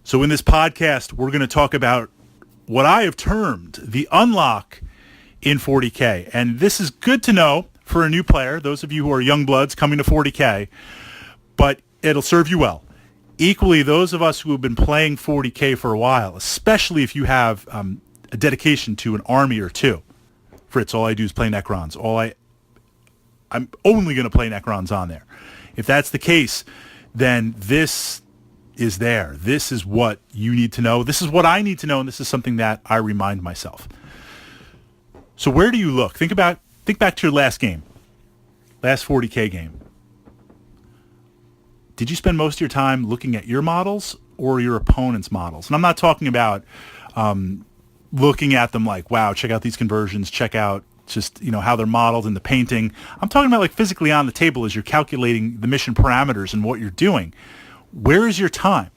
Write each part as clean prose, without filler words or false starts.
So in this podcast, we're going to talk about what I have termed the unlock in 40K. And this is good to know for a new player, those of you who are young bloods coming to 40K, but it'll serve you well. Equally, those of us who have been playing 40K for a while, especially if you have a dedication to an army or two. Fritz, all I do is play Necrons. I'm only going to play Necrons on there. If that's the case, then this is there. This is what you need to know. This is what I need to know, and this is something that I remind myself. So where do you look? Think back to your last game, last 40K game. Did you spend most of your time looking at your models or your opponent's models? And I'm not talking about looking at them like, wow, check out these conversions, check out just, how they're modeled in the painting. I'm talking about like physically on the table as you're calculating the mission parameters and what you're doing. Where is your time?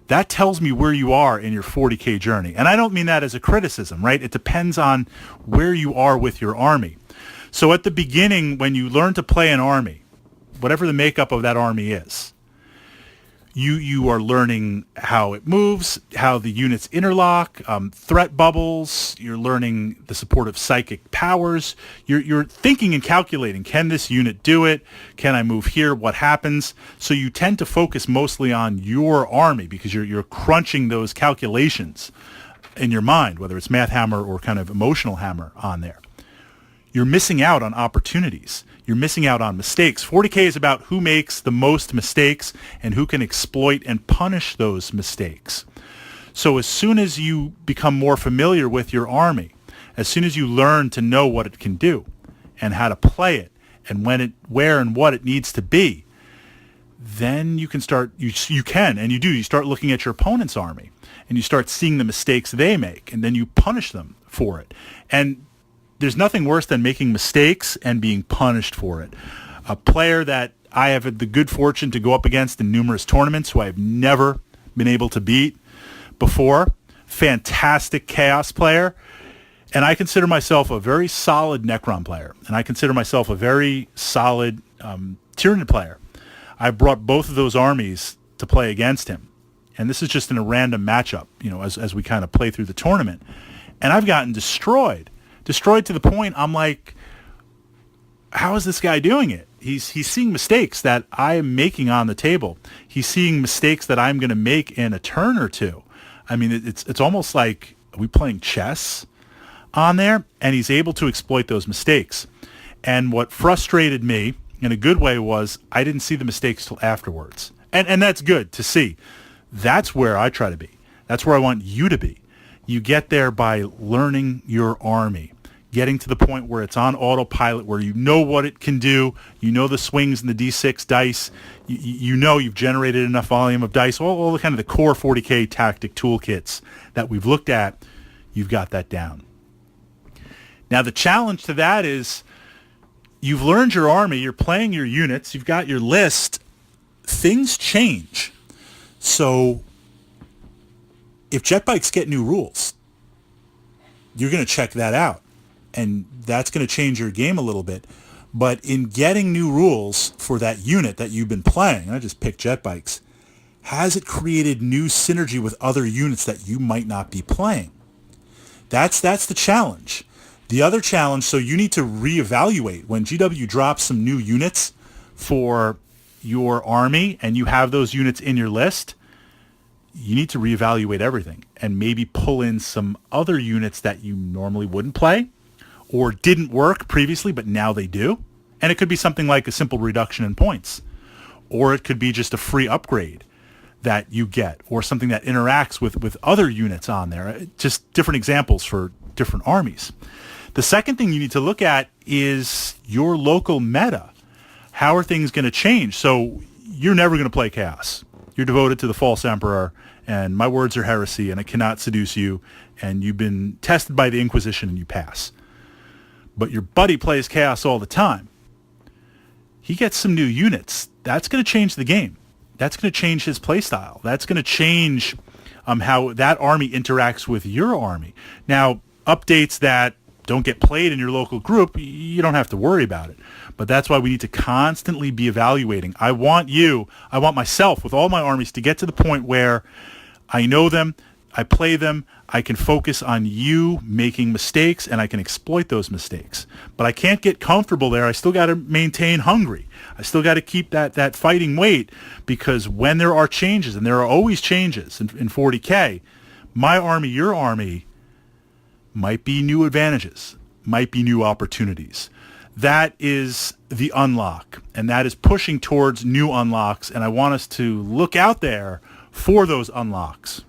That tells me where you are in your 40K journey. And I don't mean that as a criticism, right? It depends on where you are with your army. So at the beginning, when you learn to play an army, whatever the makeup of that army is, you are learning how it moves, how the units interlock, threat bubbles. You're learning the support of psychic powers. You're thinking and calculating, can this unit do it? Can I move here? What happens? So you tend to focus mostly on your army because you're crunching those calculations in your mind, whether it's math hammer or kind of emotional hammer on there. You're missing out on opportunities. You're missing out on mistakes. 40K is about who makes the most mistakes and who can exploit and punish those mistakes. So as soon as you become more familiar with your army, as soon as you learn to know what it can do and how to play it and where and what it needs to be, then you can start, you start looking at your opponent's army and you start seeing the mistakes they make, and then you punish them for it. And there's nothing worse than making mistakes and being punished for it. A player that I have had the good fortune to go up against in numerous tournaments who I've never been able to beat before, fantastic Chaos player, and I consider myself a very solid Necron player, and I consider myself a very solid Tyranid player. I brought both of those armies to play against him, and this is just in a random matchup, as we kind of play through the tournament, and I've gotten destroyed to the point I'm like, how is this guy doing it? He's seeing mistakes that I am making on the table. He's seeing mistakes that I'm going to make in a turn or two. I mean, it's almost like, are we playing chess on there? And he's able to exploit those mistakes. And what frustrated me in a good way was I didn't see the mistakes till afterwards. And that's good to see. That's where I try to be. That's where I want you to be. You get there by learning your army, getting to the point where it's on autopilot, where you know what it can do, you know the swings in the D6 dice, you know you've generated enough volume of dice, all the kind of the core 40K tactic toolkits that we've looked at, you've got that down. Now the challenge to that is you've learned your army, you're playing your units, you've got your list, things change. So if jet bikes get new rules, you're going to check that out. And that's going to change your game a little bit. But in getting new rules for that unit that you've been playing, and I just picked jet bikes, has it created new synergy with other units that you might not be playing? That's the challenge. The other challenge, so you need to reevaluate. When GW drops some new units for your army and you have those units in your list, you need to reevaluate everything and maybe pull in some other units that you normally wouldn't play or didn't work previously, but now they do. And it could be something like a simple reduction in points, or it could be just a free upgrade that you get, or something that interacts with other units on there. Just different examples for different armies. The second thing you need to look at is your local meta. How are things going to change? So you're never going to play Chaos. You're devoted to the false emperor, and my words are heresy, and I cannot seduce you, and you've been tested by the Inquisition, and you pass. But your buddy plays Chaos all the time. He gets some new units. That's going to change the game. That's going to change his playstyle. That's going to change how that army interacts with your army. Now, updates that don't get played in your local group, you don't have to worry about it. But that's why we need to constantly be evaluating. I want myself with all my armies to get to the point where I know them, I play them, I can focus on you making mistakes, and I can exploit those mistakes. But I can't get comfortable there. I still got to maintain hungry. I still got to keep that fighting weight, because when there are changes, and there are always changes in 40K, my army, your army, might be new advantages, might be new opportunities. That is the unlock, and that is pushing towards new unlocks, and I want us to look out there for those unlocks.